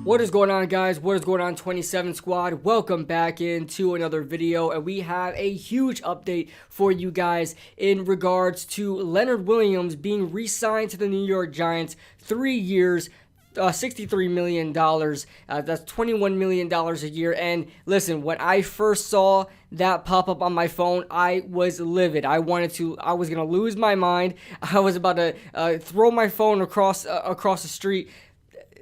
What is going on, guys? What is going on, 27 Squad? Welcome back into another video, and we have a huge update for you guys in regards to Leonard Williams being re-signed to the New York Giants, 3 years, $63 million. That's $21 million a year. And listen, when I first saw that pop up on my phone, I was livid. I was gonna lose my mind. I was about to throw my phone across the street.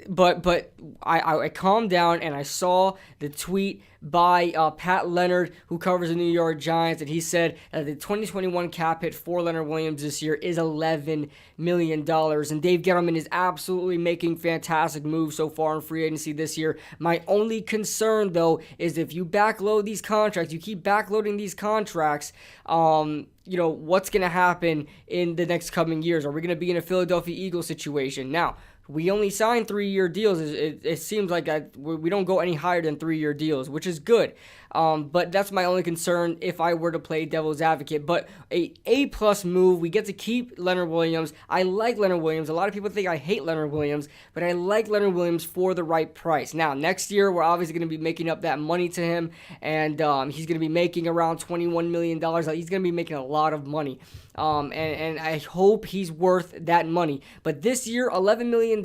But I calmed down and I saw the tweet by Pat Leonard, who covers the New York Giants, and he said that the 2021 cap hit for Leonard Williams this year is $11 million. And Dave Gettleman is absolutely making fantastic moves so far in free agency this year. My only concern, though, is if you backload these contracts, you keep backloading these contracts, what's going to happen in the next coming years? Are we going to be in a Philadelphia Eagles situation? Now, we only sign 3-year deals. It seems like we don't go any higher than 3-year deals, which is good. But that's my only concern if I were to play devil's advocate. But a plus move. We get to keep Leonard Williams. I like Leonard Williams. A lot of people think I hate Leonard Williams, but I like Leonard Williams for the right price. Now, next year, we're obviously going to be making up that money to him, and he's going to be making around $21 million. He's going to be making a lot of money. And I hope he's worth that money. But this year, $11 million,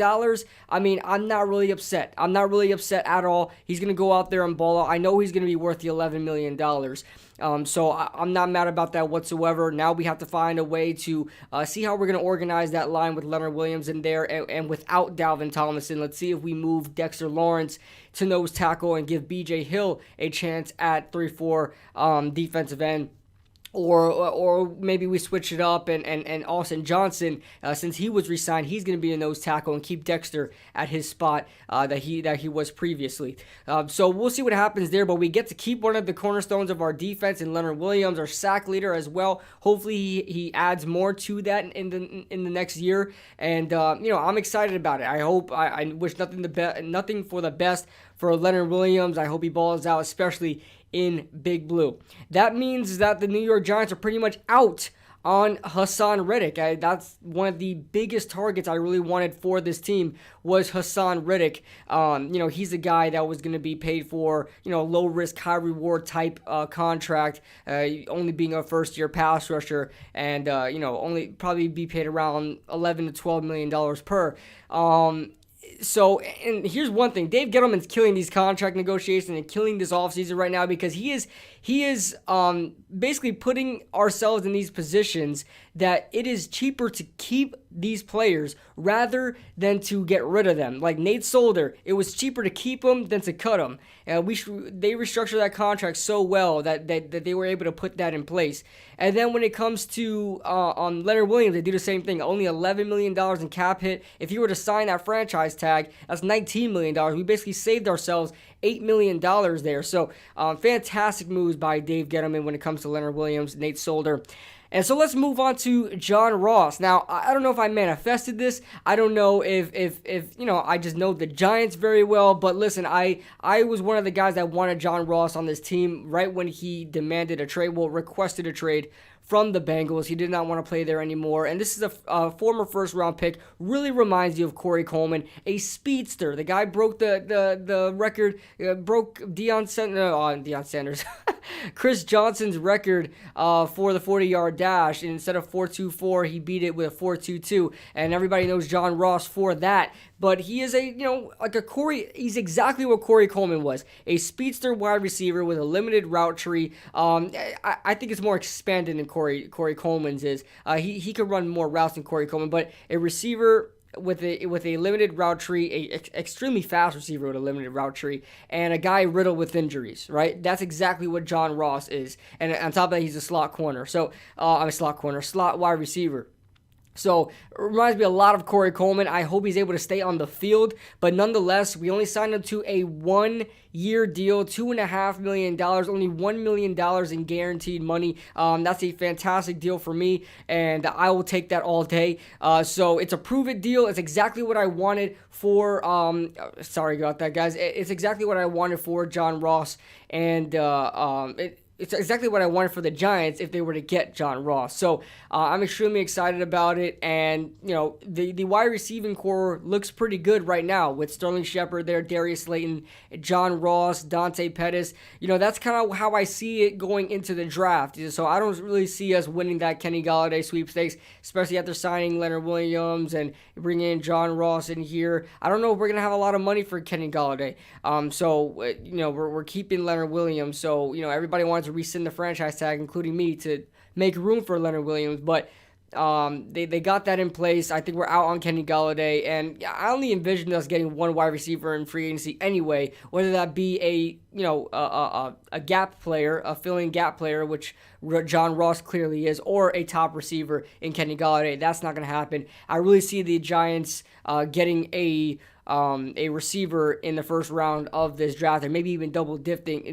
I mean, I'm not really upset. I'm not really upset at all. He's going to go out there and ball out. I know he's going to be worth the $11 million. So I'm not mad about that whatsoever. Now we have to find a way to see how we're going to organize that line with Leonard Williams in there and without Dalvin Tomlinson. Let's see if we move Dexter Lawrence to nose tackle and give B.J. Hill a chance at 3-4 defensive end. Or maybe we switch it up and Austin Johnson, since he was re-signed, he's going to be a nose tackle and keep Dexter at his spot that he was previously. So we'll see what happens there, but we get to keep one of the cornerstones of our defense in Leonard Williams, our sack leader as well. Hopefully he adds more to that in the next year, and I'm excited about it. I wish nothing for the best for Leonard Williams. I hope he balls out, especially in Big Blue. That means that the New York Giants are pretty much out on Hassan Reddick. That's one of the biggest targets I really wanted for this team was Hassan Reddick. He's a guy that was going to be paid for, low risk, high reward type contract, only being a first-year pass rusher, and only probably be paid around $11 to $12 million per. So, and here's one thing. Dave Gettleman's killing these contract negotiations and killing this offseason right now because he is basically putting ourselves in these positions that it is cheaper to keep these players rather than to get rid of them. Like Nate Solder, it was cheaper to keep him than to cut him. And they restructured that contract so well that they were able to put that in place. And then when it comes to on Leonard Williams, they do the same thing. Only $11 million in cap hit. If you were to sign that franchise tag, that's $19 million. We basically saved ourselves $8 million there. So fantastic moves by Dave Gettleman when it comes to Leonard Williams, Nate Solder. And so let's move on to John Ross. Now, I don't know if I manifested this. I don't know if I just know the Giants very well. But listen, I was one of the guys that wanted John Ross on this team right when he demanded a trade, requested a trade from the Bengals. He did not want to play there anymore. And this is a former first-round pick. Really reminds you of Corey Coleman, a speedster. The guy broke the record, broke Deion Sanders, Chris Johnson's record for the 40-yard dash. And instead of 4.24, he beat it with a 4.22. And everybody knows John Ross for that. But he is he's exactly what Corey Coleman was. A speedster wide receiver with a limited route tree. I think it's more expanded than Corey Coleman's is. He could run more routes than Corey Coleman, but a receiver with a limited route tree, extremely fast receiver with a limited route tree, and a guy riddled with injuries, right? That's exactly what John Ross is. And on top of that, he's a slot corner. So, slot wide receiver. So, it reminds me a lot of Corey Coleman. I hope he's able to stay on the field. But nonetheless, we only signed him to a 1-year deal, $2.5 million, only $1 million in guaranteed money. That's a fantastic deal for me, and I will take that all day. So, it's a prove-it deal. It's exactly what I wanted for, sorry about that, guys. It's exactly what I wanted for John Ross. And, it's exactly what I wanted for the Giants if they were to get John Ross. So I'm extremely excited about it. And, you know, the wide receiving core looks pretty good right now with Sterling Shepard there, Darius Slayton, John Ross, Dante Pettis. You know, that's kind of how I see it going into the draft. So I don't really see us winning that Kenny Golladay sweepstakes, especially after signing Leonard Williams and bringing in John Ross in here. I don't know if we're going to have a lot of money for Kenny Golladay. You know, we're keeping Leonard Williams. So, you know, everybody wanted to rescind the franchise tag, including me, to make room for Leonard Williams. But they got that in place. I think we're out on Kenny Golladay, and I only envisioned us getting one wide receiver in free agency anyway, whether that be a gap player, a filling gap player, which John Ross clearly is, or a top receiver in Kenny Golladay. That's not going to happen. I really see the Giants getting a receiver in the first round of this draft, and maybe even double dipping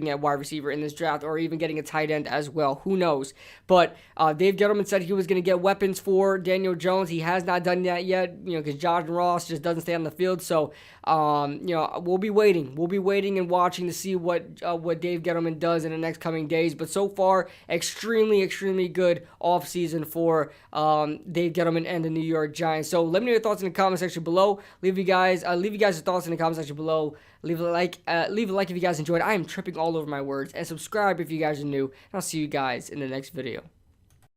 at wide receiver in this draft, or even getting a tight end as well. Who knows? But Dave Gettleman said he was going to get weapons for Daniel Jones. He has not done that yet, you know, because John Ross just doesn't stay on the field. So, you know, we'll be waiting. We'll be waiting and watching to see what Dave Gettleman does in the next coming days. But so far, extremely good offseason for Dave Gettleman and the New York Giants. So let me know your thoughts in the comment section below. Leave you guys your thoughts in the comment section below. Leave a like if you guys enjoyed. I am tripping all over my words, and subscribe if you guys are new. And I'll see you guys in the next video.